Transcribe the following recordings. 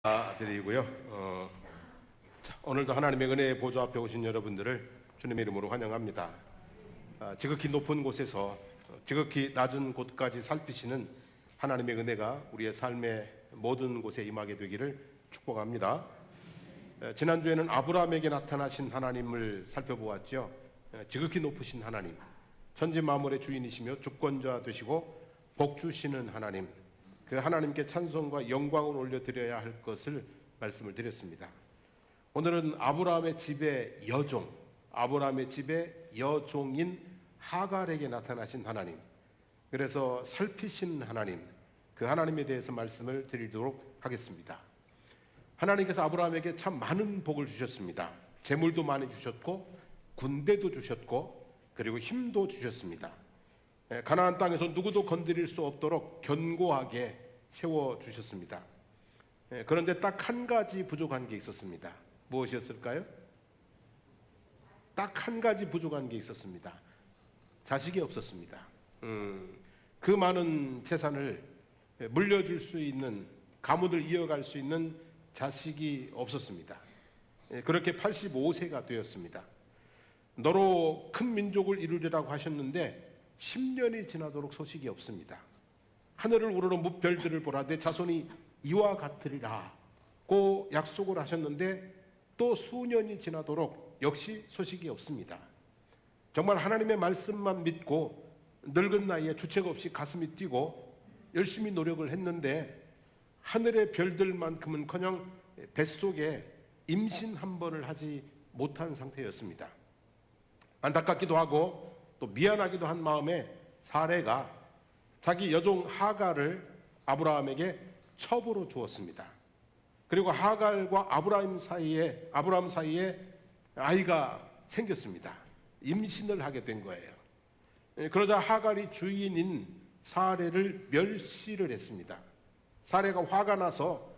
드리고요. 오늘도 하나님의 은혜의 보좌 앞에 오신 여러분들을 주님의 이름으로 환영합니다. 지극히 높은 곳에서 지극히 낮은 곳까지 살피시는 하나님의 은혜가 우리의 삶의 모든 곳에 임하게 되기를 축복합니다. 지난주에는 아브라함에게 나타나신 하나님을 살펴보았죠. 지극히 높으신 하나님, 천지 만물의 주인이시며 주권자 되시고 복 주시는 하나님, 그 하나님께 찬송과 영광을 올려드려야 할 것을 말씀을 드렸습니다. 오늘은 아브라함의 집의 여종, 아브라함의 집의 여종인 하갈에게 나타나신 하나님, 그래서 살피신 하나님, 그 하나님에 대해서 말씀을 드리도록 하겠습니다. 하나님께서 아브라함에게 참 많은 복을 주셨습니다. 재물도 많이 주셨고 군대도 주셨고 그리고 힘도 주셨습니다. 가나안 땅에서 누구도 건드릴 수 없도록 견고하게 세워주셨습니다. 그런데 딱 한 가지 부족한 게 있었습니다. 무엇이었을까요? 딱 한 가지 부족한 게 있었습니다. 자식이 없었습니다. 그 많은 재산을 물려줄 수 있는, 가문을 이어갈 수 있는 자식이 없었습니다. 그렇게 85세가 되었습니다. 너로 큰 민족을 이루리라고 하셨는데 10년이 지나도록 소식이 없습니다. 하늘을 우러러 무별들을 보라, 내 자손이 이와 같으리라고 약속을 하셨는데 또 수년이 지나도록 역시 소식이 없습니다. 정말 하나님의 말씀만 믿고 늙은 나이에 주책 없이 가슴이 뛰고 열심히 노력을 했는데 하늘의 별들만큼은커녕 뱃속에 임신 한 번을 하지 못한 상태였습니다. 안타깝기도 하고 또 미안하기도 한 마음에 사레가 자기 여종 하갈을 아브라함에게 첩으로 주었습니다. 그리고 하갈과 아브라함 사이에 아이가 생겼습니다. 임신을 하게 된 거예요. 그러자 하갈이 주인인 사레를 멸시를 했습니다. 사레가 화가 나서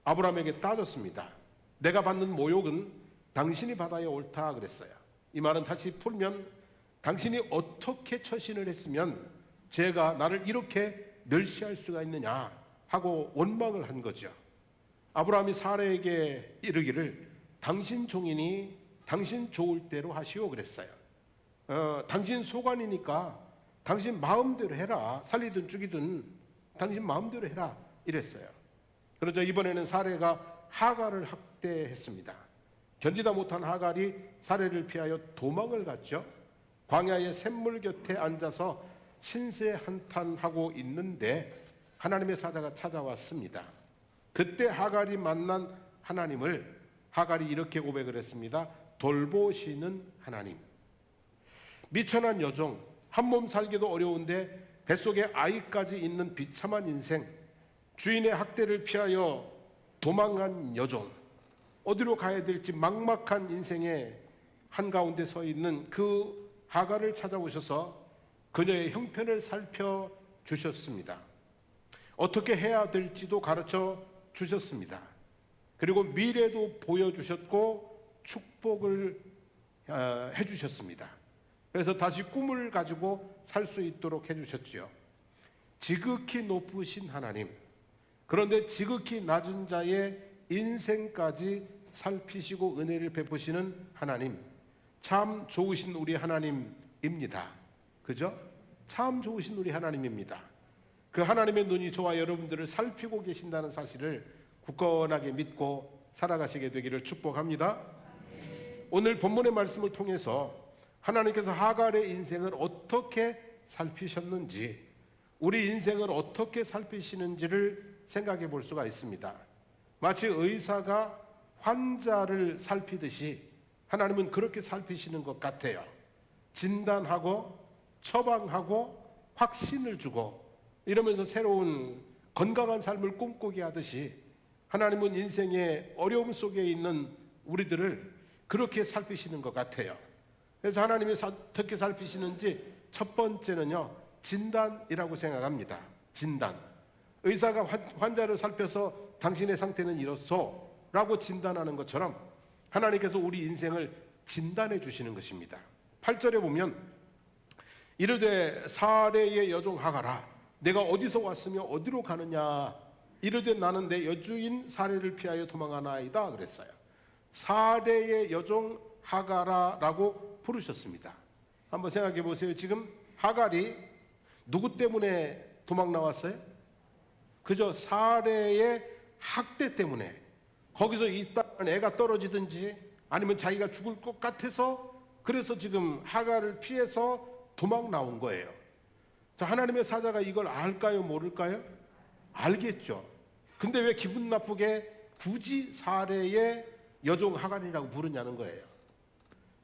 아브라함에게 따졌습니다. 내가 받는 모욕은 당신이 받아야 옳다 그랬어요. 이 말은 다시 풀면 당신이 어떻게 처신을 했으면 제가 나를 이렇게 멸시할 수가 있느냐 하고 원망을 한 거죠. 아브라함이 사레에게 이르기를 당신 종이니 당신 좋을 대로 하시오 그랬어요. 당신 소관이니까 당신 마음대로 해라. 살리든 죽이든 당신 마음대로 해라 이랬어요. 그러자 이번에는 사레가 하갈을 학대했습니다. 견디다 못한 하갈이 사레를 피하여 도망을 갔죠. 광야의 샘물 곁에 앉아서 신세 한탄하고 있는데 하나님의 사자가 찾아왔습니다. 그때 하갈이 만난 하나님을 하갈이 이렇게 고백을 했습니다. 돌보시는 하나님. 미천한 여종, 한 몸 살기도 어려운데 뱃속에 아이까지 있는 비참한 인생, 주인의 학대를 피하여 도망간 여종, 어디로 가야 될지 막막한 인생의 한가운데 서 있는 그 하갈을 찾아오셔서 그녀의 형편을 살펴주셨습니다. 어떻게 해야 될지도 가르쳐 주셨습니다. 그리고 미래도 보여주셨고 축복을 해주셨습니다. 그래서 다시 꿈을 가지고 살 수 있도록 해주셨지요. 지극히 높으신 하나님, 그런데 지극히 낮은 자의 인생까지 살피시고 은혜를 베푸시는 하나님, 참 좋으신 우리 하나님입니다. 그죠? 참 좋으신 우리 하나님입니다. 그 하나님의 눈이 저와 여러분들을 살피고 계신다는 사실을 굳건하게 믿고 살아가시게 되기를 축복합니다. 오늘 본문의 말씀을 통해서 하나님께서 하갈의 인생을 어떻게 살피셨는지, 우리 인생을 어떻게 살피시는지를 생각해 볼 수가 있습니다. 마치 의사가 환자를 살피듯이 하나님은 그렇게 살피시는 것 같아요. 진단하고 처방하고 확신을 주고 이러면서 새로운 건강한 삶을 꿈꾸게 하듯이 하나님은 인생의 어려움 속에 있는 우리들을 그렇게 살피시는 것 같아요. 그래서 하나님이 어떻게 살피시는지 첫 번째는요, 진단이라고 생각합니다. 진단. 의사가 환자를 살펴서 당신의 상태는 이렇소 라고 진단하는 것처럼 하나님께서 우리 인생을 진단해 주시는 것입니다. 8절에 보면 이르되 사레의 여종 하갈아, 내가 어디서 왔으며 어디로 가느냐 이르되 나는 내 여주인 사례를 피하여 도망하나이다 그랬어요. 사례의 여종 하가라라고 부르셨습니다. 한번 생각해 보세요. 지금 하갈이 누구 때문에 도망 나왔어요? 그저 사례의 학대 때문에. 거기서 있다가 애가 떨어지든지 아니면 자기가 죽을 것 같아서, 그래서 지금 하갈을 피해서 도망 나온 거예요. 자, 하나님의 사자가 이걸 알까요, 모를까요? 알겠죠. 근데 왜 기분 나쁘게 굳이 사례의 여종 하갈이라고 부르냐는 거예요.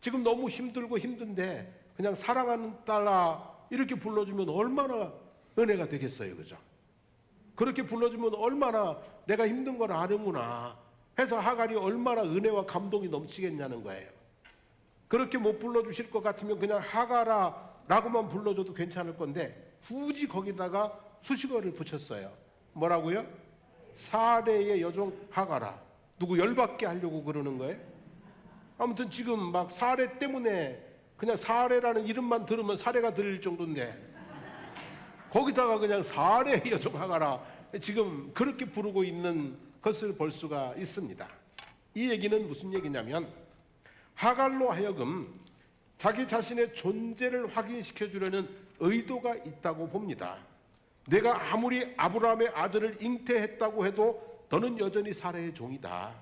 지금 너무 힘들고 힘든데 그냥 사랑하는 딸아 이렇게 불러주면 얼마나 은혜가 되겠어요, 그죠? 그렇게 불러주면 얼마나 내가 힘든 걸 아는구나 해서 하갈이 얼마나 은혜와 감동이 넘치겠냐는 거예요. 그렇게 못 불러주실 것 같으면 그냥 하가라 라고만 불러줘도 괜찮을 건데 굳이 거기다가 수식어를 붙였어요. 뭐라고요? 사례의 여종 하가라. 누구 열받게 하려고 그러는 거예요? 아무튼 지금 막 사례 때문에 그냥 사례라는 이름만 들으면 사례가 들릴 정도인데 거기다가 그냥 사례의 여종 하가라 지금 그렇게 부르고 있는 것을 볼 수가 있습니다. 이 얘기는 무슨 얘기냐면 하갈로 하여금 자기 자신의 존재를 확인시켜 주려는 의도가 있다고 봅니다. 내가 아무리 아브라함의 아들을 잉태했다고 해도 너는 여전히 사례의 종이다.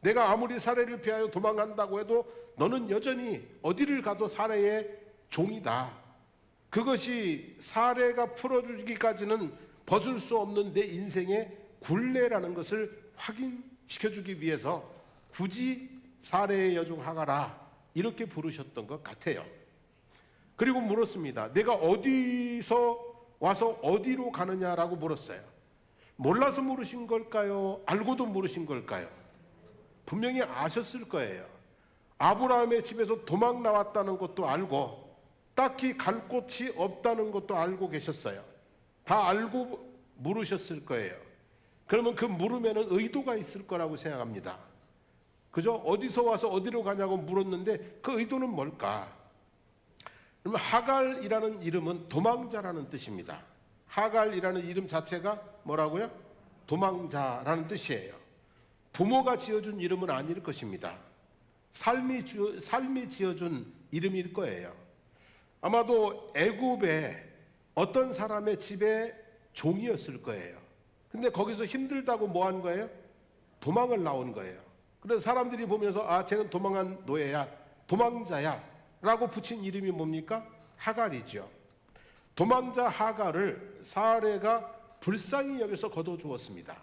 내가 아무리 사례를 피하여 도망간다고 해도 너는 여전히 어디를 가도 사례의 종이다. 그것이 사례가 풀어주기까지는 벗을 수 없는 내 인생의 굴레라는 것을 확인시켜주기 위해서 굳이 사례의 여종 하가라 이렇게 부르셨던 것 같아요. 그리고 물었습니다. 내가 어디서 와서 어디로 가느냐라고 물었어요. 몰라서 물으신 걸까요? 알고도 물으신 걸까요? 분명히 아셨을 거예요. 아브라함의 집에서 도망 나왔다는 것도 알고 딱히 갈 곳이 없다는 것도 알고 계셨어요. 다 알고 물으셨을 거예요. 그러면 그 물음에는 의도가 있을 거라고 생각합니다. 그죠? 어디서 와서 어디로 가냐고 물었는데 그 의도는 뭘까? 그러면 하갈이라는 이름은 도망자라는 뜻입니다. 하갈이라는 이름 자체가 뭐라고요? 도망자라는 뜻이에요. 부모가 지어준 이름은 아닐 것입니다. 삶이 지어준 이름일 거예요. 아마도 애굽의 어떤 사람의 집에 종이었을 거예요. 근데 거기서 힘들다고 뭐 한 거예요? 도망을 나온 거예요. 그래서 사람들이 보면서 아, 쟤는 도망한 노예야, 도망자야 라고 붙인 이름이 뭡니까? 하갈이죠. 도망자 하갈을 사레가 불쌍히 여겨서 거둬주었습니다.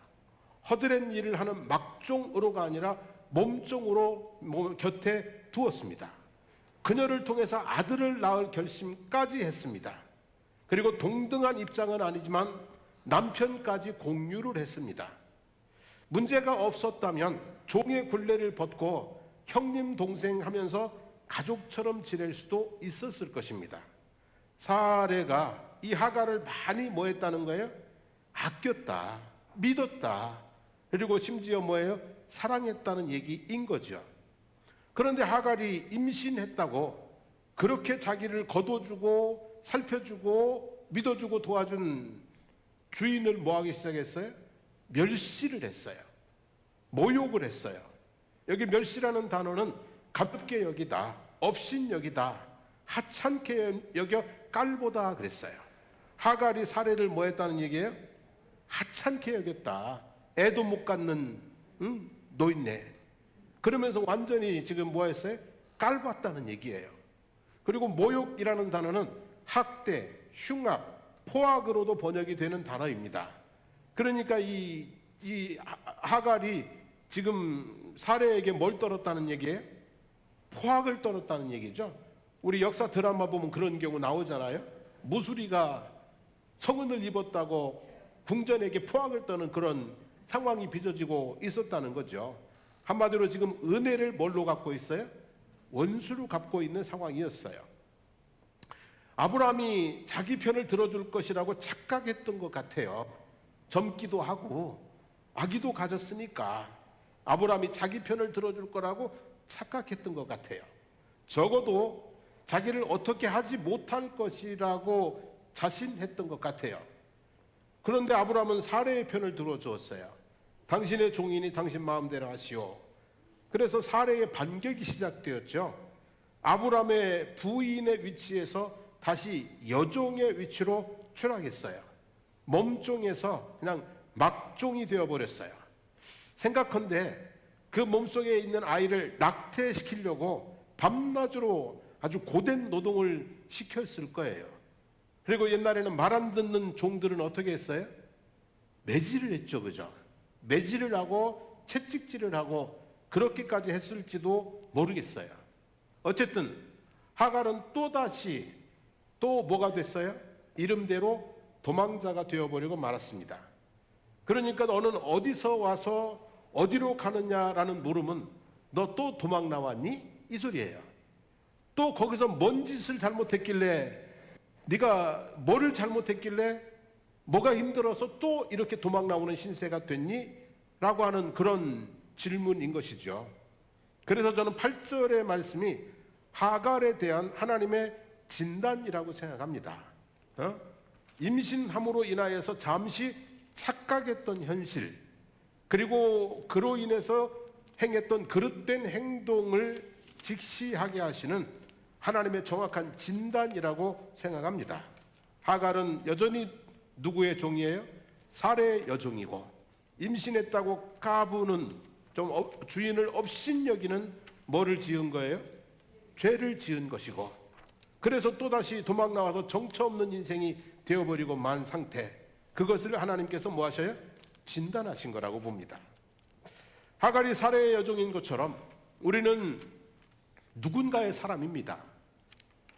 허드렛 일을 하는 막종으로가 아니라 몸종으로 곁에 두었습니다. 그녀를 통해서 아들을 낳을 결심까지 했습니다. 그리고 동등한 입장은 아니지만 남편까지 공유를 했습니다. 문제가 없었다면 종의 굴레를 벗고 형님 동생 하면서 가족처럼 지낼 수도 있었을 것입니다. 사레가 이 하갈을 많이 뭐 했다는 거예요? 아꼈다, 믿었다, 그리고 심지어 뭐예요? 사랑했다는 얘기인 거죠. 그런데 하갈이 임신했다고 그렇게 자기를 거둬주고 살펴주고 믿어주고 도와준 주인을 뭐하기 시작했어요? 멸시를 했어요. 모욕을 했어요. 여기 멸시라는 단어는 가볍게 여기다, 업신여기다, 하찮게 여겨 깔보다 그랬어요. 하갈이 사례를 뭐 했다는 얘기예요? 하찮게 여겼다. 애도 못 갖는 노인네. 그러면서 완전히 지금 뭐 했어요? 깔봤다는 얘기예요. 그리고 모욕이라는 단어는 학대, 흉악, 포악으로도 번역이 되는 단어입니다. 그러니까 이 하갈이 지금 사례에게 뭘 떨었다는 얘기예요? 포악을 떨었다는 얘기죠. 우리 역사 드라마 보면 그런 경우 나오잖아요. 무수리가 성은을 입었다고 궁전에게 포악을 떠는 그런 상황이 빚어지고 있었다는 거죠. 한마디로 지금 은혜를 뭘로 갖고 있어요? 원수로 갖고 있는 상황이었어요. 아브라함이 자기 편을 들어줄 것이라고 착각했던 것 같아요. 젊기도 하고 아기도 가졌으니까 아브라함이 자기 편을 들어줄 거라고 착각했던 것 같아요. 적어도 자기를 어떻게 하지 못할 것이라고 자신했던 것 같아요. 그런데 아브라함은 사레의 편을 들어주었어요. 당신의 종이니 당신 마음대로 하시오. 그래서 사레의 반격이 시작되었죠. 아브라함의 부인의 위치에서 다시 여종의 위치로 추락했어요. 몸종에서 그냥 막종이 되어버렸어요. 생각컨대 그 몸속에 있는 아이를 낙태시키려고 밤낮으로 아주 고된 노동을 시켰을 거예요. 그리고 옛날에는 말 안 듣는 종들은 어떻게 했어요? 매질을 했죠, 그죠? 매질을 하고 채찍질을 하고 그렇게까지 했을지도 모르겠어요. 어쨌든 하갈은 또다시 또 뭐가 됐어요? 이름대로 도망자가 되어버리고 말았습니다. 그러니까 너는 어디서 와서 어디로 가느냐라는 물음은 너 또 도망 나왔니? 이 소리예요. 또 거기서 뭔 짓을 잘못했길래, 네가 뭐를 잘못했길래 뭐가 힘들어서 또 이렇게 도망 나오는 신세가 됐니? 라고 하는 그런 질문인 것이죠. 그래서 저는 8절의 말씀이 하갈에 대한 하나님의 진단이라고 생각합니다. 임신함으로 인하여서 잠시 착각했던 현실, 그리고 그로 인해서 행했던 그릇된 행동을 직시하게 하시는 하나님의 정확한 진단이라고 생각합니다. 하갈은 여전히 누구의 종이에요? 사레의 여종이고, 임신했다고 까부는, 좀 주인을 업신여기는 뭐를 지은 거예요? 죄를 지은 것이고, 그래서 또다시 도망 나와서 정처 없는 인생이 되어버리고 만 상태, 그것을 하나님께서 뭐 하셔요? 진단하신 거라고 봅니다. 하갈이 사레의 여종인 것처럼 우리는 누군가의 사람입니다.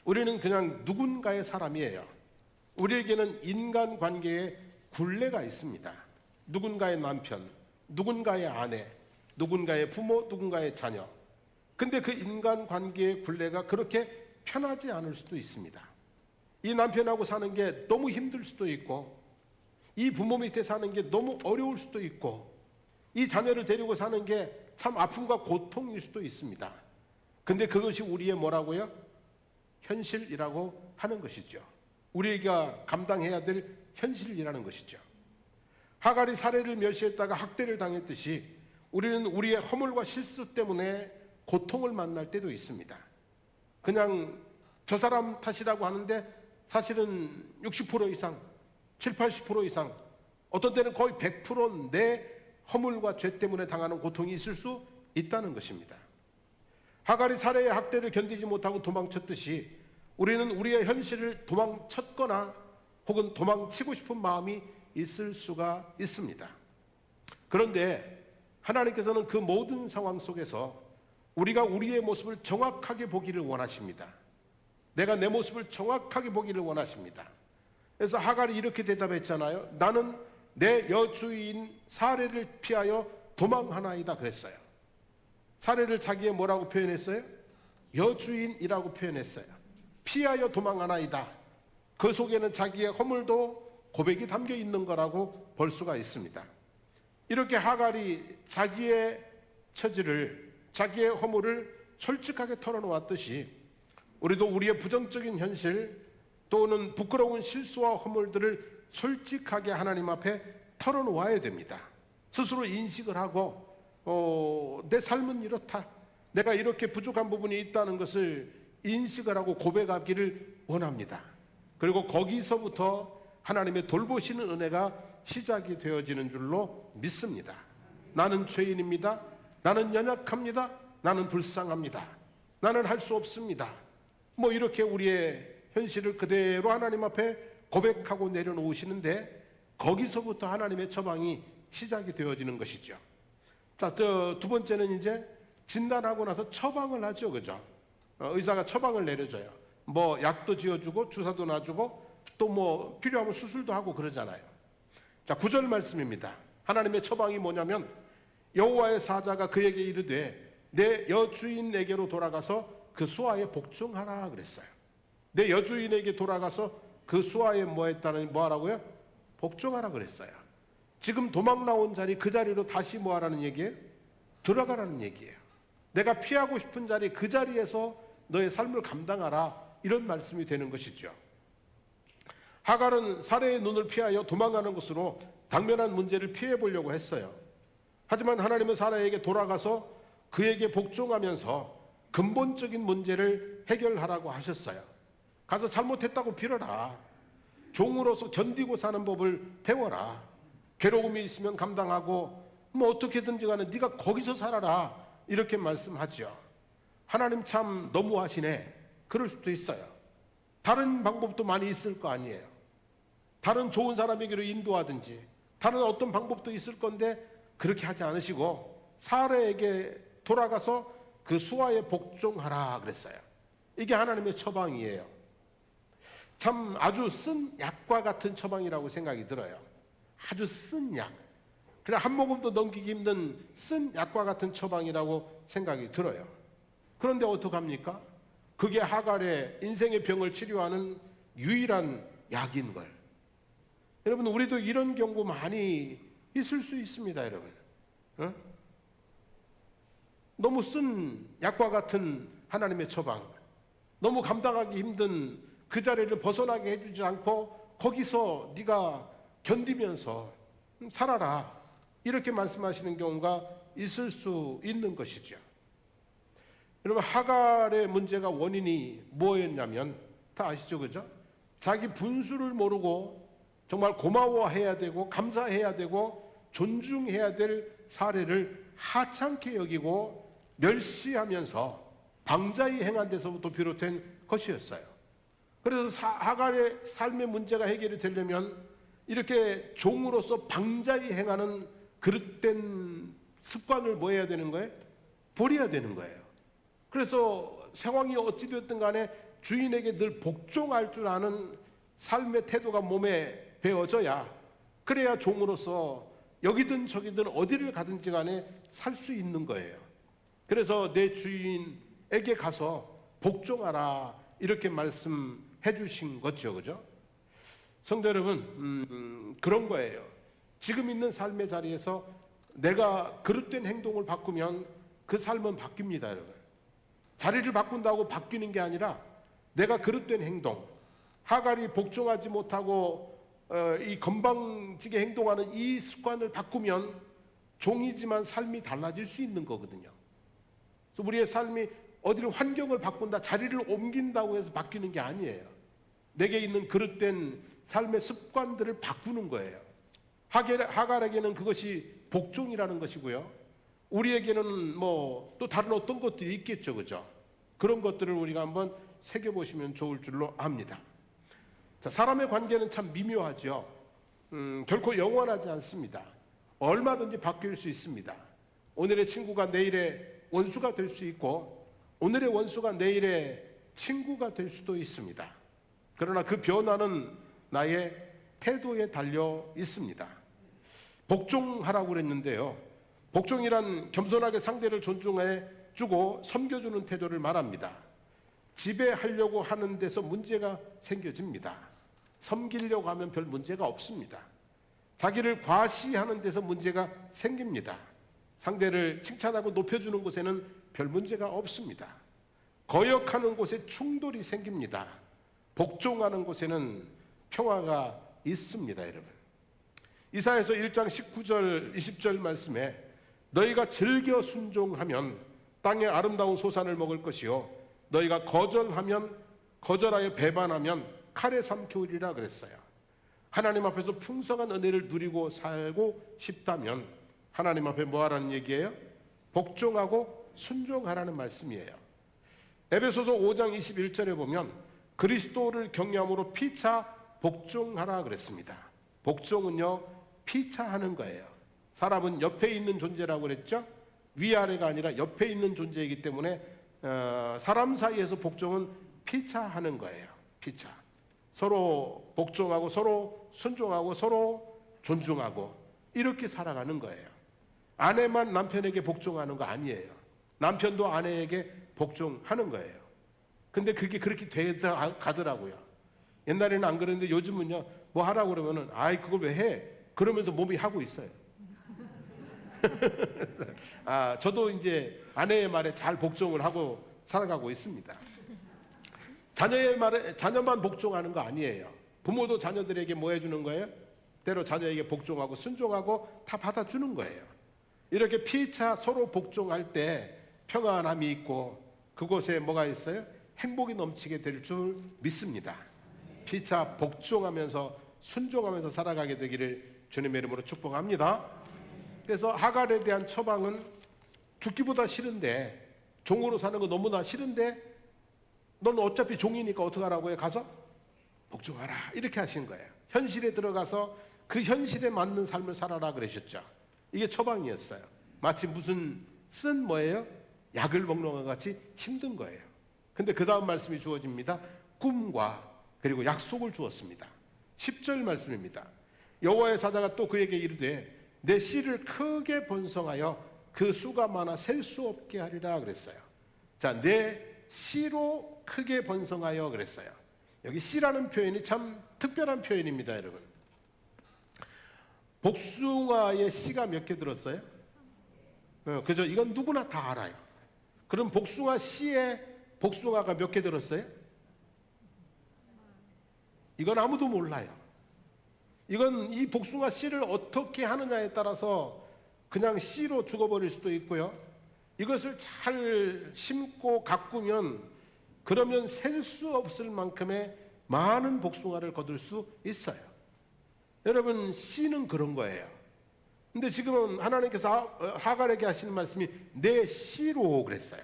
우리는 그냥 누군가의 사람이에요. 우리에게는 인간관계에 굴레가 있습니다. 누군가의 남편, 누군가의 아내, 누군가의 부모, 누군가의 자녀. 근데 그 인간관계의 굴레가 그렇게 편하지 않을 수도 있습니다. 이 남편하고 사는 게 너무 힘들 수도 있고, 이 부모 밑에 사는 게 너무 어려울 수도 있고, 이 자녀를 데리고 사는 게 참 아픔과 고통일 수도 있습니다. 근데 그것이 우리의 뭐라고요? 현실이라고 하는 것이죠. 우리가 감당해야 될 현실이라는 것이죠. 하갈이 사레를 멸시했다가 학대를 당했듯이 우리는 우리의 허물과 실수 때문에 고통을 만날 때도 있습니다. 그냥 저 사람 탓이라고 하는데 사실은 60% 이상, 70, 80% 이상, 어떤 때는 거의 100% 내 허물과 죄 때문에 당하는 고통이 있을 수 있다는 것입니다. 하갈이 사레의 학대를 견디지 못하고 도망쳤듯이 우리는 우리의 현실을 도망쳤거나 혹은 도망치고 싶은 마음이 있을 수가 있습니다. 그런데 하나님께서는 그 모든 상황 속에서 우리가 우리의 모습을 정확하게 보기를 원하십니다. 내가 내 모습을 정확하게 보기를 원하십니다. 그래서 하갈이 이렇게 대답했잖아요. 나는 내 여주인 사레를 피하여 도망하나이다 그랬어요. 사레를 자기의 뭐라고 표현했어요? 여주인이라고 표현했어요. 피하여 도망하나이다. 그 속에는 자기의 허물도 고백이 담겨 있는 거라고 볼 수가 있습니다. 이렇게 하갈이 자기의 처지를, 자기의 허물을 솔직하게 털어놓았듯이 우리도 우리의 부정적인 현실 또는 부끄러운 실수와 허물들을 솔직하게 하나님 앞에 털어놓아야 됩니다. 스스로 인식을 하고 내 삶은 이렇다, 내가 이렇게 부족한 부분이 있다는 것을 인식을 하고 고백하기를 원합니다. 그리고 거기서부터 하나님의 돌보시는 은혜가 시작이 되어지는 줄로 믿습니다. 나는 죄인입니다. 나는 연약합니다. 나는 불쌍합니다. 나는 할 수 없습니다. 뭐 이렇게 우리의 현실을 그대로 하나님 앞에 고백하고 내려놓으시는데 거기서부터 하나님의 처방이 시작이 되어지는 것이죠. 자, 두 번째는 이제 진단하고 나서 처방을 하죠, 그죠? 의사가 처방을 내려줘요. 뭐 약도 지어주고 주사도 놔주고 또 뭐 필요하면 수술도 하고 그러잖아요. 자, 9절 말씀입니다. 하나님의 처방이 뭐냐면 여호와의 사자가 그에게 이르되 내 여주인에게로 돌아가서 그 수하에 복종하라 그랬어요. 내 여주인에게 돌아가서 그 수하에 뭐하라고요? 복종하라 그랬어요. 지금 도망 나온 자리, 그 자리로 다시 뭐하라는 얘기예요? 들어가라는 얘기예요. 내가 피하고 싶은 자리, 그 자리에서 너의 삶을 감당하라, 이런 말씀이 되는 것이죠. 하갈은 사레의 눈을 피하여 도망가는 것으로 당면한 문제를 피해 보려고 했어요. 하지만 하나님은 사라에게 돌아가서 그에게 복종하면서 근본적인 문제를 해결하라고 하셨어요. 가서 잘못했다고 빌어라. 종으로서 견디고 사는 법을 배워라. 괴로움이 있으면 감당하고 뭐 어떻게든지 간에 네가 거기서 살아라. 이렇게 말씀하죠. 하나님 참 너무하시네. 그럴 수도 있어요. 다른 방법도 많이 있을 거 아니에요. 다른 좋은 사람에게로 인도하든지 다른 어떤 방법도 있을 건데 그렇게 하지 않으시고 사라에게 돌아가서 그 수하에 복종하라 그랬어요. 이게 하나님의 처방이에요. 참 아주 쓴 약과 같은 처방이라고 생각이 들어요. 아주 쓴 약. 그냥 한 모금도 넘기기 힘든 쓴 약과 같은 처방이라고 생각이 들어요. 그런데 어떡합니까? 그게 하갈의 인생의 병을 치료하는 유일한 약인 걸. 여러분, 우리도 이런 경우 많이 있을 수 있습니다, 여러분. 너무 쓴 약과 같은 하나님의 처방, 너무 감당하기 힘든 그 자리를 벗어나게 해주지 않고 거기서 네가 견디면서 살아라, 이렇게 말씀하시는 경우가 있을 수 있는 것이죠. 여러분, 하갈의 문제가 원인이 뭐였냐면 다 아시죠, 그죠? 자기 분수를 모르고 정말 고마워해야 되고 감사해야 되고 존중해야 될 사례를 하찮게 여기고 멸시하면서 방자히 행한 데서부터 비롯된 것이었어요. 그래서 하갈의 삶의 문제가 해결이 되려면 이렇게 종으로서 방자히 행하는 그릇된 습관을 뭐 해야 되는 거예요? 버려야 되는 거예요. 그래서 상황이 어찌되었든 간에 주인에게 늘 복종할 줄 아는 삶의 태도가 몸에 배워져야, 그래야 종으로서 여기든 저기든 어디를 가든지 간에 살 수 있는 거예요. 그래서 내 주인에게 가서 복종하라, 이렇게 말씀해 주신 거죠. 그죠? 성도 여러분, 그런 거예요. 지금 있는 삶의 자리에서 내가 그릇된 행동을 바꾸면 그 삶은 바뀝니다, 여러분. 자리를 바꾼다고 바뀌는 게 아니라 내가 그릇된 행동, 하갈이 복종하지 못하고 이 건방지게 행동하는 이 습관을 바꾸면 종이지만 삶이 달라질 수 있는 거거든요. 그래서 우리의 삶이 어디를 환경을 바꾼다, 자리를 옮긴다고 해서 바뀌는 게 아니에요. 내게 있는 그릇된 삶의 습관들을 바꾸는 거예요. 하갈에게는 그것이 복종이라는 것이고요. 우리에게는 뭐 또 다른 어떤 것들이 있겠죠, 그죠? 그런 것들을 우리가 한번 새겨보시면 좋을 줄로 압니다. 자, 사람의 관계는 참 미묘하죠. 결코 영원하지 않습니다. 얼마든지 바뀔 수 있습니다. 오늘의 친구가 내일의 원수가 될 수 있고, 오늘의 원수가 내일의 친구가 될 수도 있습니다. 그러나 그 변화는 나의 태도에 달려 있습니다. 복종하라고 그랬는데요, 복종이란 겸손하게 상대를 존중해 주고 섬겨주는 태도를 말합니다. 지배하려고 하는 데서 문제가 생겨집니다. 섬기려고 하면 별 문제가 없습니다. 자기를 과시하는 데서 문제가 생깁니다. 상대를 칭찬하고 높여주는 곳에는 별 문제가 없습니다. 거역하는 곳에 충돌이 생깁니다. 복종하는 곳에는 평화가 있습니다, 여러분. 이사야서 1장 19절 20절 말씀에 너희가 즐겨 순종하면 땅의 아름다운 소산을 먹을 것이요 너희가 거절하여 배반하면 칼에 삼키우리라 그랬어요. 하나님 앞에서 풍성한 은혜를 누리고 살고 싶다면 하나님 앞에 뭐 하라는 얘기예요? 복종하고 순종하라는 말씀이에요. 에베소서 5장 21절에 보면 그리스도를 경외함으로 피차 복종하라 그랬습니다. 복종은요, 피차하는 거예요. 사람은 옆에 있는 존재라고 그랬죠? 위아래가 아니라 옆에 있는 존재이기 때문에 사람 사이에서 복종은 피차하는 거예요. 피차. 서로 복종하고 서로 순종하고 서로 존중하고 이렇게 살아가는 거예요. 아내만 남편에게 복종하는 거 아니에요. 남편도 아내에게 복종하는 거예요. 근데 그게 그렇게 가더라고요. 옛날에는 안 그랬는데 요즘은요, 뭐 하라고 그러면은 아이 그걸 왜 해? 그러면서 몸이 하고 있어요. 저도 이제 아내의 말에 잘 복종을 하고 살아가고 있습니다. 자녀의 말에 자녀만 복종하는 거 아니에요. 부모도 자녀들에게 뭐 해주는 거예요? 때로 자녀에게 복종하고 순종하고 다 받아주는 거예요. 이렇게 피차 서로 복종할 때 평안함이 있고 그곳에 뭐가 있어요? 행복이 넘치게 될 줄 믿습니다. 피차 복종하면서 순종하면서 살아가게 되기를 주님의 이름으로 축복합니다. 그래서 하갈에 대한 처방은 죽기보다 싫은데, 종으로 사는 거 너무나 싫은데 넌 어차피 종이니까 어떡하라고 해? 가서 복종하라, 이렇게 하신 거예요. 현실에 들어가서 그 현실에 맞는 삶을 살아라 그러셨죠. 이게 처방이었어요. 마치 무슨 쓴 뭐예요? 약을 먹는 것 같이 힘든 거예요. 근데 그 다음 말씀이 주어집니다. 꿈과 그리고 약속을 주었습니다. 10절 말씀입니다. 여호와의 사자가 또 그에게 이르되 내 씨를 크게 번성하여 그 수가 많아 셀 수 없게 하리라 그랬어요. 자, 내 씨로 크게 번성하여 그랬어요. 여기 씨라는 표현이 참 특별한 표현입니다, 여러분. 복숭아의 씨가 몇 개 들었어요? 그죠? 이건 누구나 다 알아요. 그럼 복숭아 씨에 복숭아가 몇 개 들었어요? 이건 아무도 몰라요. 이건 이 복숭아 씨를 어떻게 하느냐에 따라서 그냥 씨로 죽어버릴 수도 있고요. 이것을 잘 심고 가꾸면 그러면 셀 수 없을 만큼의 많은 복숭아를 거둘 수 있어요. 여러분, 씨는 그런 거예요. 근데 지금은 하나님께서 하갈에게 하시는 말씀이 내 씨로 그랬어요.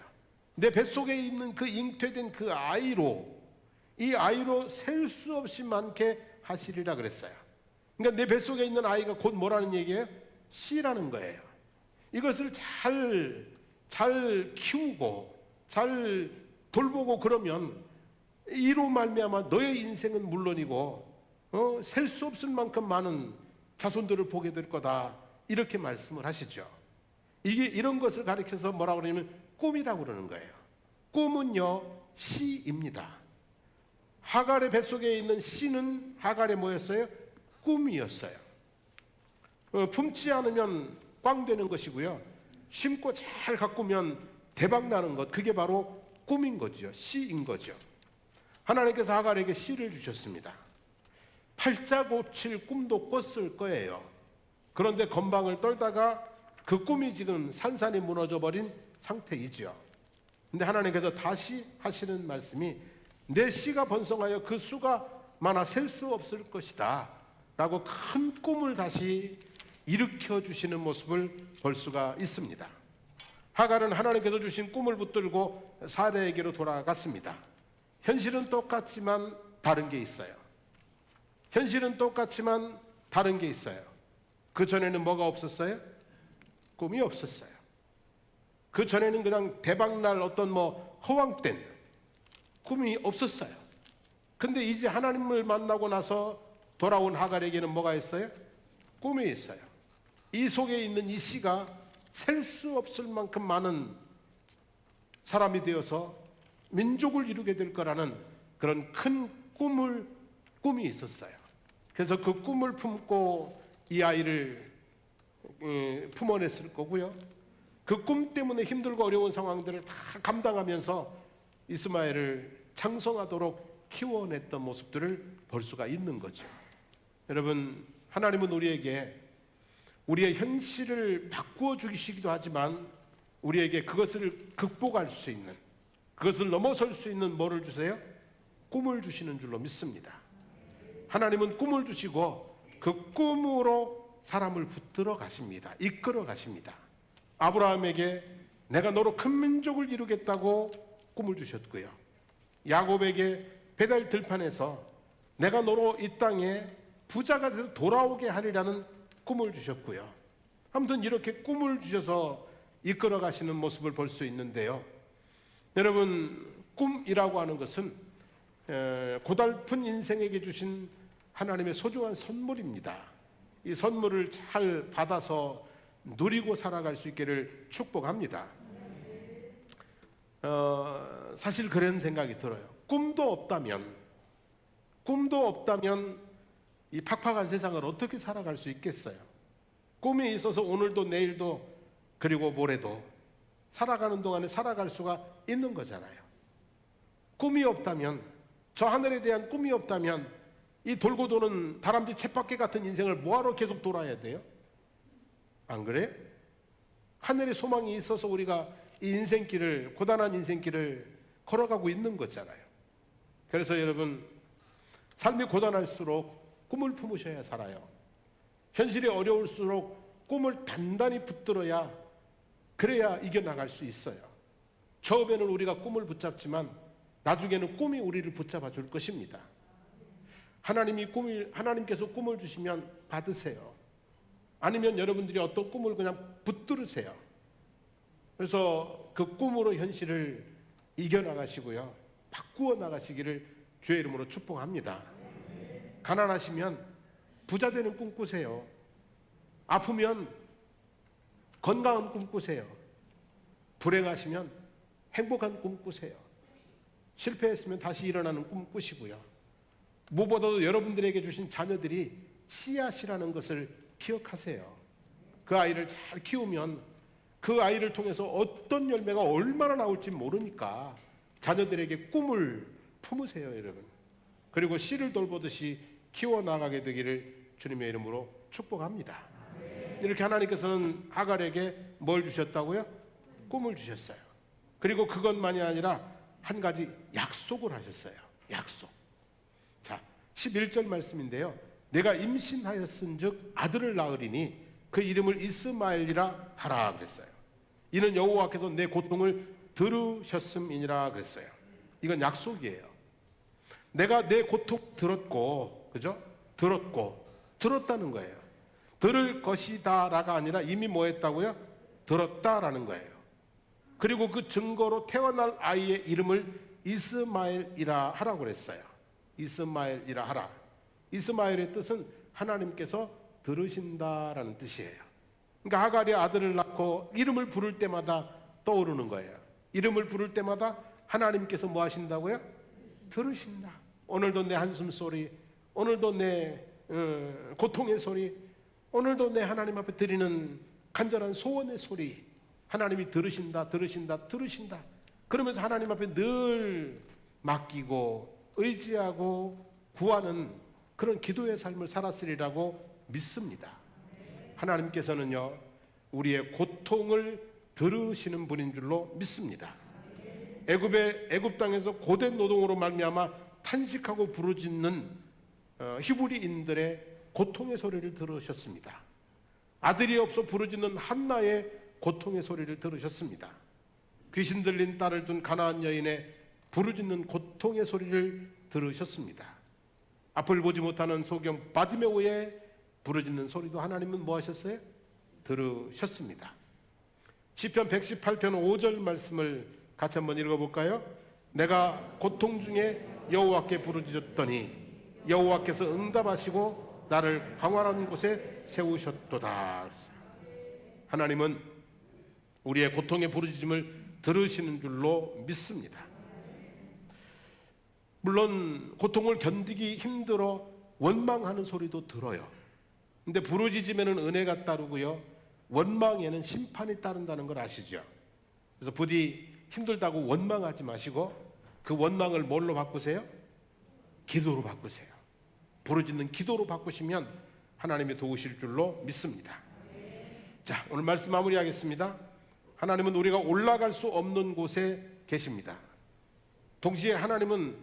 내 뱃속에 있는 그 잉태된 그 아이로, 이 아이로 셀 수 없이 많게 하시리라 그랬어요. 그러니까 내 뱃속에 있는 아이가 곧 뭐라는 얘기예요? 씨라는 거예요. 이것을 잘 키우고 잘 돌보고 그러면 이로 말미암아 너의 인생은 물론이고 셀 수 없을 만큼 많은 자손들을 보게 될 거다, 이렇게 말씀을 하시죠. 이게 이런 것을 가리켜서 뭐라고 그러냐면 꿈이라고 그러는 거예요. 꿈은요 씨입니다. 하갈의 뱃속에 있는 씨는 하갈의 뭐였어요? 꿈이었어요. 품지 않으면 꽝 되는 것이고요, 심고 잘 가꾸면 대박 나는 것, 그게 바로 꿈인 거죠. 씨인 거죠. 하나님께서 하갈에게 씨를 주셨습니다. 팔자 고칠 꿈도 꿨을 거예요. 그런데 건방을 떨다가 그 꿈이 지금 산산이 무너져 버린 상태이죠. 근데 하나님께서 다시 하시는 말씀이 내 씨가 번성하여 그 수가 많아 셀 수 없을 것이다 라고 큰 꿈을 다시 일으켜 주시는 모습을 볼 수가 있습니다. 하갈은 하나님께서 주신 꿈을 붙들고 사례에게로 돌아갔습니다. 현실은 똑같지만 다른 게 있어요. 현실은 똑같지만 다른 게 있어요. 그 전에는 뭐가 없었어요? 꿈이 없었어요. 그 전에는 그냥 대박날 어떤 허황된 꿈이 없었어요. 근데 이제 하나님을 만나고 나서 돌아온 하갈에게는 뭐가 있어요? 꿈이 있어요. 이 속에 있는 이 씨가 셀 수 없을 만큼 많은 사람이 되어서 민족을 이루게 될 거라는 그런 큰 꿈이 있었어요. 그래서 그 꿈을 품고 이 아이를 품어냈을 거고요. 그 꿈 때문에 힘들고 어려운 상황들을 다 감당하면서 이스마엘을 장성하도록 키워냈던 모습들을 볼 수가 있는 거죠. 여러분, 하나님은 우리에게 우리의 현실을 바꾸어 주시기도 하지만 우리에게 그것을 극복할 수 있는, 그것을 넘어설 수 있는 뭐를 주세요? 꿈을 주시는 줄로 믿습니다. 하나님은 꿈을 주시고 그 꿈으로 사람을 붙들어 가십니다. 이끌어 가십니다. 아브라함에게 내가 너로 큰 민족을 이루겠다고 꿈을 주셨고요, 야곱에게 베델 들판에서 내가 너로 이 땅에 부자가 돼서 돌아오게 하리라는 꿈을 주셨고요. 아무튼 이렇게 꿈을 주셔서 이끌어 가시는 모습을 볼 수 있는데요. 여러분, 꿈이라고 하는 것은 고달픈 인생에게 주신 하나님의 소중한 선물입니다. 이 선물을 잘 받아서 누리고 살아갈 수 있기를 축복합니다. 사실 그런 생각이 들어요. 꿈도 없다면 이 팍팍한 세상을 어떻게 살아갈 수 있겠어요? 꿈이 있어서 오늘도 내일도 그리고 모레도 살아가는 동안에 살아갈 수가 있는 거잖아요. 꿈이 없다면, 저 하늘에 대한 꿈이 없다면 이 돌고 도는 다람쥐 쳇바퀴 같은 인생을 뭐하러 계속 돌아야 돼요? 안 그래? 하늘의 소망이 있어서 우리가 이 인생길을, 고단한 인생길을 걸어가고 있는 거잖아요. 그래서 여러분, 삶이 고단할수록 꿈을 품으셔야 살아요. 현실이 어려울수록 꿈을 단단히 붙들어야, 그래야 이겨나갈 수 있어요. 처음에는 우리가 꿈을 붙잡지만 나중에는 꿈이 우리를 붙잡아 줄 것입니다. 하나님께서 꿈을 주시면 받으세요. 아니면 여러분들이 어떤 꿈을 그냥 붙들으세요. 그래서 그 꿈으로 현실을 이겨나가시고요, 바꾸어 나가시기를 주의 이름으로 축복합니다. 가난하시면 부자 되는 꿈 꾸세요. 아프면 건강한 꿈 꾸세요. 불행하시면 행복한 꿈 꾸세요. 실패했으면 다시 일어나는 꿈 꾸시고요. 무엇보다도 여러분들에게 주신 자녀들이 씨앗이라는 것을 기억하세요. 그 아이를 잘 키우면 그 아이를 통해서 어떤 열매가 얼마나 나올지 모르니까 자녀들에게 꿈을 품으세요, 여러분. 그리고 씨를 돌보듯이 키워나가게 되기를 주님의 이름으로 축복합니다. 이렇게 하나님께서는 하갈에게 뭘 주셨다고요? 꿈을 주셨어요. 그리고 그것만이 아니라 한 가지 약속을 하셨어요. 약속. 자, 11절 말씀인데요, 내가 임신하였은즉 아들을 낳으리니 그 이름을 이스마엘이라 하라 그랬어요. 이는 여호와께서 내 고통을 들으셨음이니라 그랬어요. 이건 약속이에요. 내가 내 고통 들었고, 그죠? 들었다는 거예요. 들을 것이다라가 아니라 이미 뭐 했다고요? 들었다라는 거예요. 그리고 그 증거로 태어날 아이의 이름을 이스마엘이라 하라고 그랬어요. 이스마엘이라 하라. 이스마엘의 뜻은 하나님께서 들으신다라는 뜻이에요. 그러니까 하갈이 아들을 낳고 이름을 부를 때마다 떠오르는 거예요. 이름을 부를 때마다 하나님께서 뭐 하신다고요? 들으신다. 오늘도 내 한숨 소리, 오늘도 내 고통의 소리, 오늘도 내 하나님 앞에 드리는 간절한 소원의 소리, 하나님이 들으신다. 그러면서 하나님 앞에 늘 맡기고 의지하고 구하는 그런 기도의 삶을 살았으리라고 믿습니다. 하나님께서는요, 우리의 고통을 들으시는 분인 줄로 믿습니다. 애굽 땅에서 고된 노동으로 말미암아 탄식하고 부르짖는 히브리인들의 고통의 소리를 들으셨습니다. 아들이 없어 부르짖는 한나의 고통의 소리를 들으셨습니다. 귀신 들린 딸을 둔 가나안 여인의 부르짖는 고통의 소리를 들으셨습니다. 앞을 보지 못하는 소경 바디메오의 부르짖는 소리도 하나님은 뭐 하셨어요? 들으셨습니다. 시편 118편 5절 말씀을 같이 한번 읽어볼까요? 내가 고통 중에 여호와께 부르짖었더니 여호와께서 응답하시고 나를 광활한 곳에 세우셨도다. 하나님은 우리의 고통의 부르짖음을 들으시는 줄로 믿습니다. 물론 고통을 견디기 힘들어 원망하는 소리도 들어요. 근데 부르짖음에는 은혜가 따르고요, 원망에는 심판이 따른다는 걸 아시죠? 그래서 부디 힘들다고 원망하지 마시고 그 원망을 뭘로 바꾸세요? 기도로 바꾸세요. 부르짖는 기도로 바꾸시면 하나님이 도우실 줄로 믿습니다. 자, 오늘 말씀 마무리하겠습니다. 하나님은 우리가 올라갈 수 없는 곳에 계십니다. 동시에 하나님은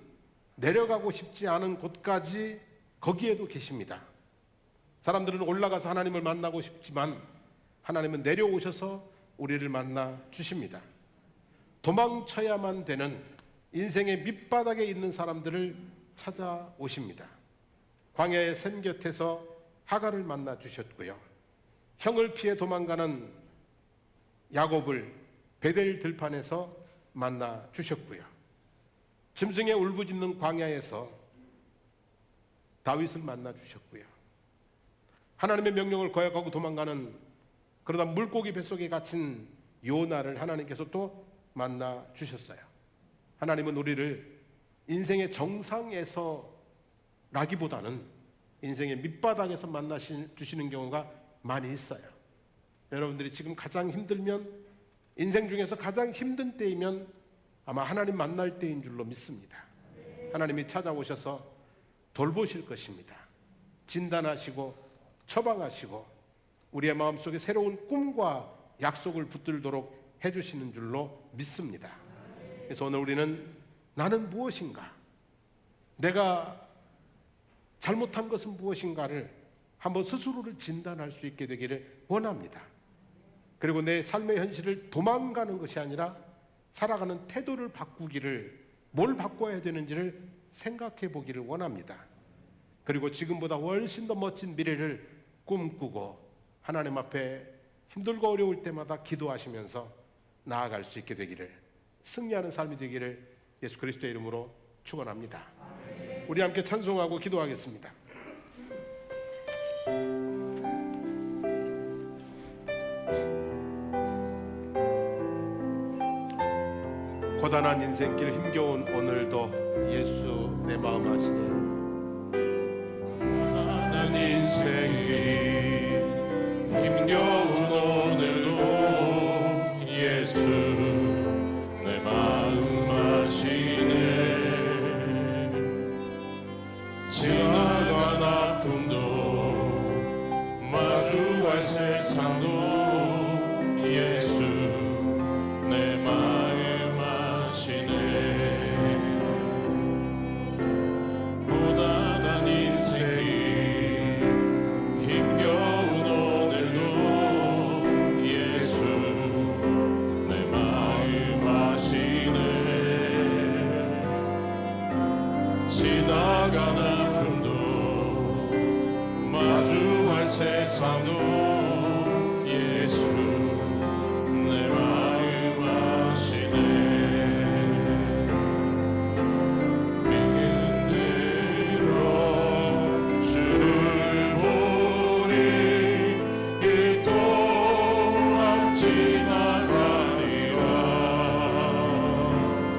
내려가고 싶지 않은 곳까지 거기에도 계십니다. 사람들은 올라가서 하나님을 만나고 싶지만 하나님은 내려오셔서 우리를 만나 주십니다. 도망쳐야만 되는 인생의 밑바닥에 있는 사람들을 찾아오십니다. 광야의 샘 곁에서 하갈을 만나 주셨고요, 형을 피해 도망가는 야곱을 베델 들판에서 만나 주셨고요, 짐승의 울부짖는 광야에서 다윗을 만나 주셨고요, 하나님의 명령을 거역하고 도망가는, 그러다 물고기 뱃속에 갇힌 요나를 하나님께서 또 만나 주셨어요. 하나님은 우리를 인생의 정상에서 라기보다는 인생의 밑바닥에서 만나 주시는 경우가 많이 있어요. 여러분들이 지금 가장 힘들면, 인생 중에서 가장 힘든 때이면 아마 하나님 만날 때인 줄로 믿습니다. 하나님이 찾아오셔서 돌보실 것입니다. 진단하시고 처방하시고 우리의 마음속에 새로운 꿈과 약속을 붙들도록 해주시는 줄로 믿습니다. 그래서 오늘 우리는 나는 무엇인가, 내가 잘못한 것은 무엇인가를 한번 스스로를 진단할 수 있게 되기를 원합니다. 그리고 내 삶의 현실을 도망가는 것이 아니라 살아가는 태도를 바꾸기를, 뭘 바꿔야 되는지를 생각해 보기를 원합니다. 그리고 지금보다 훨씬 더 멋진 미래를 꿈꾸고 하나님 앞에 힘들고 어려울 때마다 기도하시면서 나아갈 수 있게 되기를, 승리하는 삶이 되기를 예수 그리스도의 이름으로 축원합니다. 우리 함께 찬송하고 기도하겠습니다. 고단한 인생길 힘겨운 오늘도 예수 내 마음 아시네. 고단한 인생길 힘겨운 오늘도 예수 내 마음 아시네. 지나간 아픔도 마주할 세상도 예수 내 마음 아시네. 고단한 인생이 힘겨운 오늘도 예수 내 마음 아시네. 지나간 아픔도 마주할 세상도 예수 내 마음 아시네. 믿는 대로 주를 보니 이 또한 지나가리라.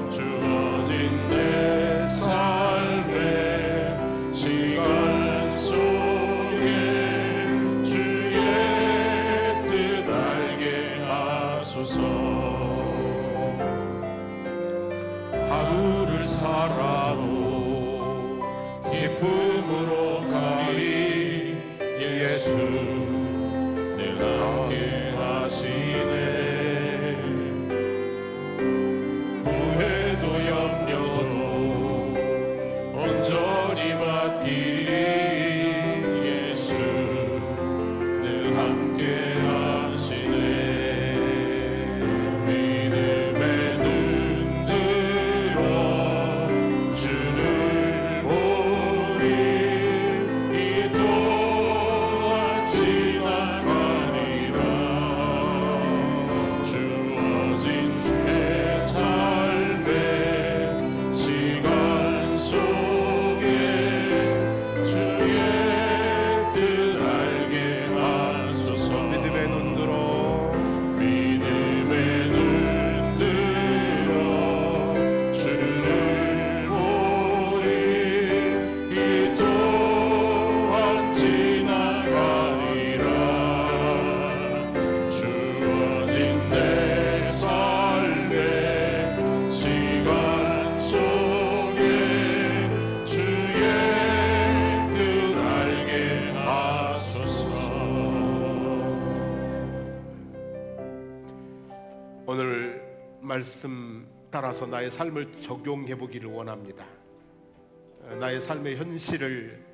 주어진 내 삶의 시간 속에 주의 뜻 알게 하소서. 하루를 살아도 기쁨으로 가리 예수 늘 함께 하시네. 후회도 염려도 온전히 맡기리 예수 늘 함께 하시네. 믿음의 눈 들어 주를 보리 이 또한 지나가리라. 주어진 내 삶의 시간 속에 주의 뜻 알게 하소서. 믿음의 눈 들어 믿음의 눈 들어 주를 보리 이 또한 지나가리라. 주어진 내 삶의 시간 속에 주의 뜻 알게 하소서. 오늘 말씀 따라서 나의 삶을 적용해 보기를 원합니다. 나의 삶의 현실을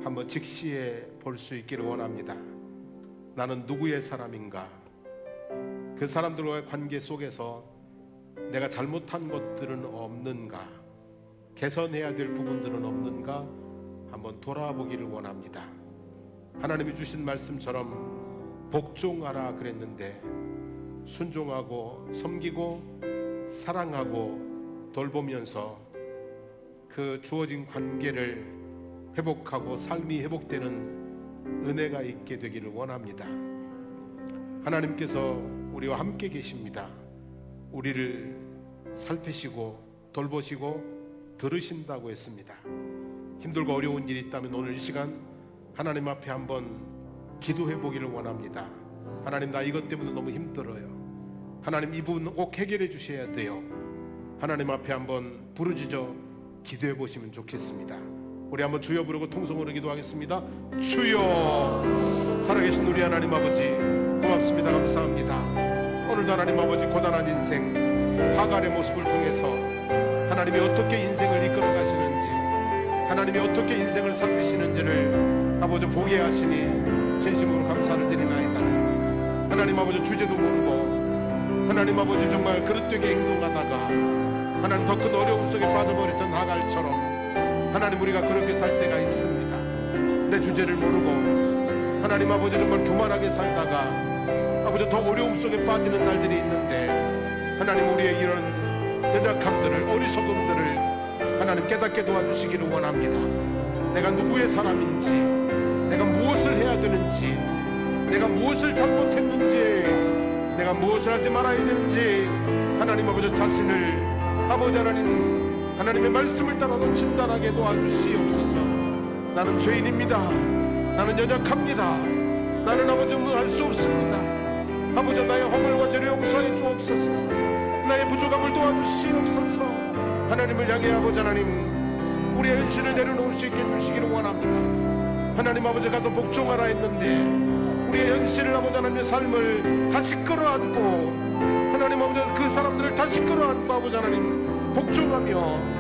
한번 직시해 볼 수 있기를 원합니다. 나는 누구의 사람인가? 그 사람들과의 관계 속에서 내가 잘못한 것들은 없는가? 개선해야 될 부분들은 없는가? 한번 돌아보기를 원합니다. 하나님이 주신 말씀처럼 복종하라 그랬는데 순종하고 섬기고 사랑하고 돌보면서 그 주어진 관계를 회복하고 삶이 회복되는 은혜가 있게 되기를 원합니다. 하나님께서 우리와 함께 계십니다. 우리를 살피시고 돌보시고 들으신다고 했습니다. 힘들고 어려운 일이 있다면 오늘 이 시간 하나님 앞에 한번 기도해 보기를 원합니다. 하나님, 나 이것 때문에 너무 힘들어요. 하나님, 이 부분 꼭 해결해 주셔야 돼요. 하나님 앞에 한번 부르짖어 기도해 보시면 좋겠습니다. 우리 한번 주여 부르고 통성으로 기도하겠습니다. 주여. 살아계신 우리 하나님 아버지, 고맙습니다. 감사합니다. 오늘도 하나님 아버지, 고단한 인생 하갈의 모습을 통해서 하나님이 어떻게 인생을 이끌어 가시는지, 하나님이 어떻게 인생을 살피시는지를 아버지 보게 하시니 진심으로 감사를 드리나이다. 하나님 아버지, 주제도 모르고 하나님 아버지 정말 그릇되게 행동하다가 하나님 더 큰 어려움 속에 빠져버렸던 하갈처럼 하나님 우리가 그렇게 살 때가 있습니다. 내 주제를 모르고 하나님 아버지 정말 교만하게 살다가 아버지 더 어려움 속에 빠지는 날들이 있는데, 하나님 우리의 이런 연약함들을, 어리석음들을 하나님 깨닫게 도와주시기를 원합니다. 내가 누구의 사람인지, 내가 무엇을 해야 되는지, 내가 무엇을 잘못했는지, 내가 무엇을 하지 말아야 되는지 하나님 아버지 자신을 아버지 하나님의 말씀을 따라서 진단하게 도와주시옵소서. 나는 죄인입니다. 나는 연약합니다. 나는 아버지 할 수 없습니다. 아버지 나의 허물과 죄를 용서해 주옵소서. 나의 부족함을 도와주시옵소서. 하나님을 향해 아버지 하나님 우리의 현실을 내려놓을 수 있게 해주시기를 원합니다. 하나님 아버지 가서 복종하라 했는데 우리의 현실을 아버지 하나님의 삶을 다시 끌어안고 하나님 아버지 그 사람들을 다시 끌어안고 아버지 하나님 복종하며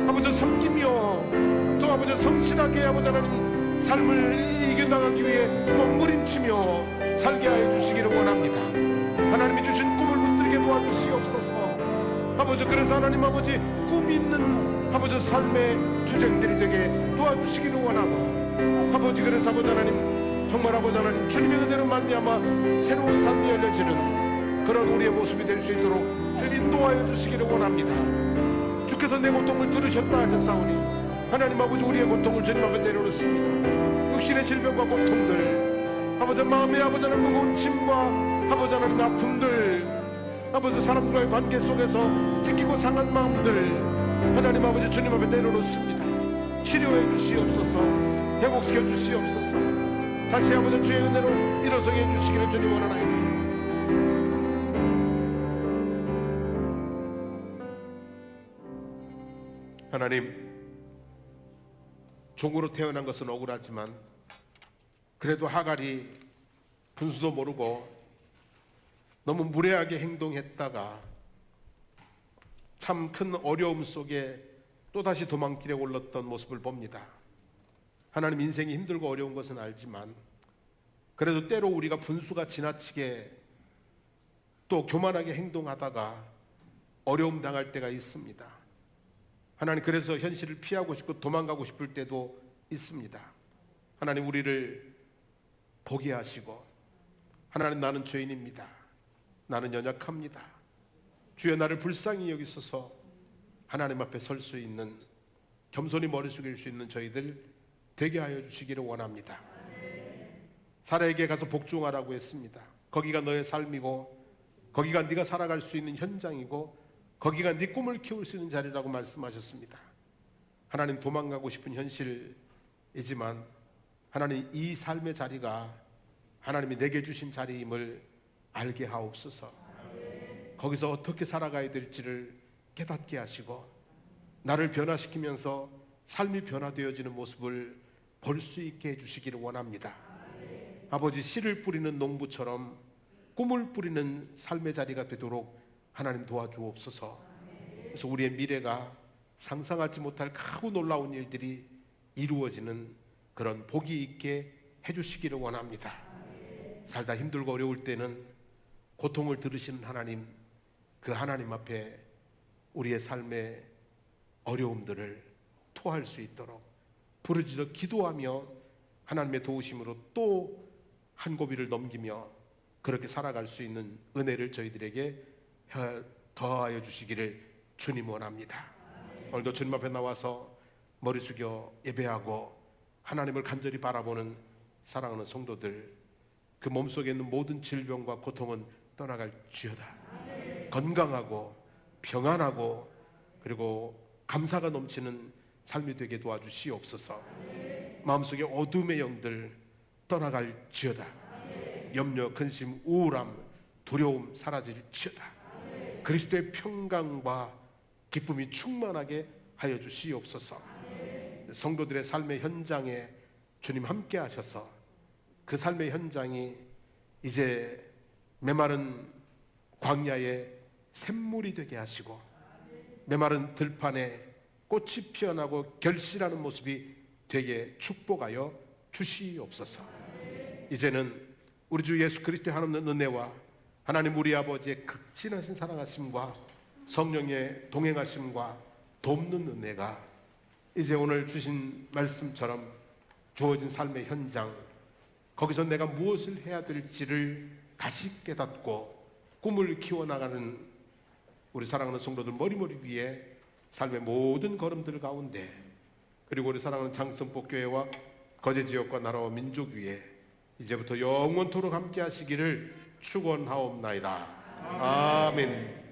아버지 섬기며 또 아버지 성실하게 아버지 하나님 삶을 이겨나가기 위해 몸부림치며 살게 하여 주시기를 원합니다. 하나님이 주신 꿈을 붙들게 도와주시옵소서. 아버지 그래서 하나님 아버지 꿈 있는 아버지 삶의 투쟁들이 되게 도와주시기를 원하고, 아버지 그래서 아버지 하나님 정말 아버지 하나님 주님의 은혜로 말미암아 새로운 삶이 열려지는 그런 우리의 모습이 될 수 있도록 주님 인도하여 주시기를 원합니다. 주께서 내 고통을 들으셨다 하셨사오니 하나님 아버지 우리의 고통을 주님 앞에 내려놓습니다. 육신의 질병과 고통들, 아버지 마음의 아버지 하나님 무거운 짐과 아버지 하나님 아픔들, 아버지 사람들과의 관계 속에서 지키고 상한 마음들 하나님 아버지 주님 앞에 내려놓습니다. 치료해 주시옵소서. 회복시켜 주시옵소서. 다시 아버지 주의 은혜로 일어서게 해주시기를 주님 원하나이다. 하나님, 종으로 태어난 것은 억울하지만 그래도 하갈이 분수도 모르고 너무 무례하게 행동했다가 참 큰 어려움 속에 또다시 도망길에 올랐던 모습을 봅니다. 하나님, 인생이 힘들고 어려운 것은 알지만 그래도 때로 우리가 분수가 지나치게 또 교만하게 행동하다가 어려움 당할 때가 있습니다. 하나님, 그래서 현실을 피하고 싶고 도망가고 싶을 때도 있습니다. 하나님, 우리를 보게 하시고 하나님, 나는 죄인입니다. 나는 연약합니다. 주여 나를 불쌍히 여기소서. 하나님 앞에 설 수 있는, 겸손히 머리 숙일 수 있는 저희들 되게 하여 주시기를 원합니다. 사라에게 가서 복종하라고 했습니다. 거기가 너의 삶이고 거기가 네가 살아갈 수 있는 현장이고 거기가 네 꿈을 키울 수 있는 자리라고 말씀하셨습니다. 하나님, 도망가고 싶은 현실이지만 하나님, 이 삶의 자리가 하나님이 내게 주신 자리임을 알게 하옵소서. 거기서 어떻게 살아가야 될지를 깨닫게 하시고 나를 변화시키면서 삶이 변화되어지는 모습을 볼 수 있게 해주시기를 원합니다. 아버지, 씨를 뿌리는 농부처럼 꿈을 뿌리는 삶의 자리가 되도록 하나님 도와주옵소서. 그래서 우리의 미래가 상상하지 못할 크고 놀라운 일들이 이루어지는 그런 복이 있게 해주시기를 원합니다. 살다 힘들고 어려울 때는 고통을 들으시는 하나님, 그 하나님 앞에 우리의 삶의 어려움들을 토할 수 있도록 부르짖어 기도하며 하나님의 도우심으로 또 한 고비를 넘기며 그렇게 살아갈 수 있는 은혜를 저희들에게 더하여 주시기를 주님 원합니다. 오늘도 주님 앞에 나와서 머리 숙여 예배하고 하나님을 간절히 바라보는 사랑하는 성도들, 그 몸속에 있는 모든 질병과 고통은 떠나갈지어다. 건강하고 평안하고 그리고 감사가 넘치는 삶이 되게 도와주시옵소서. 마음속에 어둠의 영들 떠나갈지어다. 염려, 근심, 우울함, 두려움 사라질지어다. 그리스도의 평강과 기쁨이 충만하게 하여 주시옵소서. 성도들의 삶의 현장에 주님 함께 하셔서 그 삶의 현장이 이제 메마른 광야의 샘물이 되게 하시고 메마른 들판에 꽃이 피어나고 결실하는 모습이 되게 축복하여 주시옵소서. 이제는 우리 주 예수 그리스도의 하나님의 은혜와 하나님 우리 아버지의 극진하신 사랑하심과 성령의 동행하심과 돕는 은혜가 이제 오늘 주신 말씀처럼 주어진 삶의 현장, 거기서 내가 무엇을 해야 될지를 다시 깨닫고 꿈을 키워나가는 우리 사랑하는 성도들 머리머리 위에 삶의 모든 걸음들 가운데, 그리고 우리 사랑하는 장성복교회와 거제지역과 나라와 민족 위에 이제부터 영원토록 함께 하시기를 축원하옵나이다. 아멘.